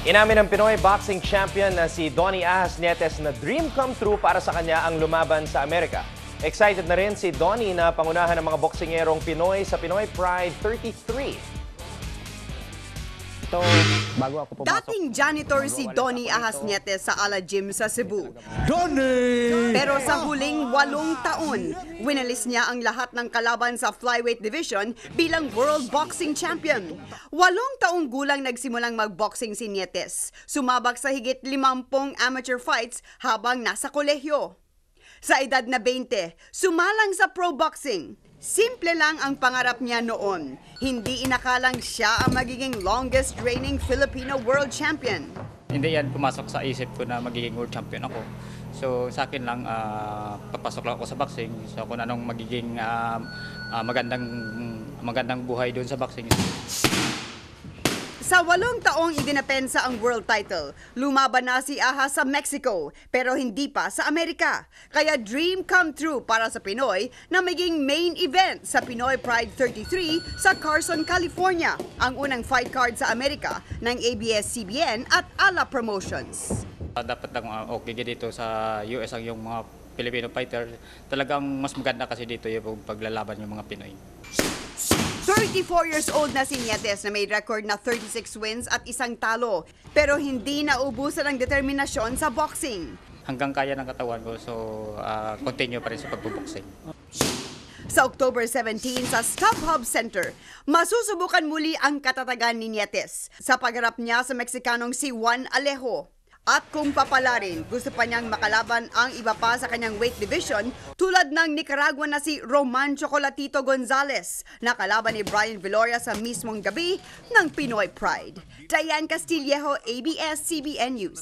Inamin ng Pinoy boxing champion na si Donnie Ahas Nietes na dream come true para sa kanya ang lumaban sa Amerika. Excited na rin si Donnie na pangunahan ng mga boksingerong Pinoy sa Pinoy Pride 33. Bago ako pumasok. Dating janitor si Donnie Ahas Nietes sa Ala Gym sa Cebu. Donnie! Pero sa huling 8 taon, winalis niya ang lahat ng kalaban sa flyweight division bilang World Boxing Champion. 8 taong gulang nagsimulang magboxing si Nietes. Sumabak sa higit 50 amateur fights habang nasa kolehiyo. Sa edad na 20, sumalang sa pro boxing. Simple lang ang pangarap niya noon. Hindi inakalang siya ang magiging longest reigning Filipino world champion. Hindi yan pumasok sa isip ko na magiging world champion ako. So sa akin lang, papasok lang ako sa boxing. So kung anong magiging magandang buhay doon sa boxing. Sa 8 taong idinapensa ang world title, lumaban na si Ahas sa Mexico pero hindi pa sa Amerika. Kaya dream come true para sa Pinoy na maging main event sa Pinoy Pride 33 sa Carson, California, ang unang fight card sa Amerika ng ABS-CBN at Ala Promotions. Dapat lang okay dito sa US ang yung mga Filipino fighter. Talagang mas maganda kasi dito yung paglalaban yung mga Pinoy. 34 years old na si Nietes na may record na 36 wins at 1 talo. Pero hindi naubusan ang determinasyon sa boxing. Hanggang kaya ng katawan ko, so continue pa rin sa pagbuboxing. Sa October 17 sa StubHub Center, masusubukan muli ang katatagan ni Nietes sa pagharap niya sa Meksikanong si Juan Alejo. At kung papalarin, gusto pa niyang makalaban ang iba pa sa kanyang weight division tulad ng Nicaragua na si Roman Chocolatito Gonzalez na kalaban ni Brian Viloria sa mismong gabi ng Pinoy Pride. Diane Castillejo, ABS-CBN News.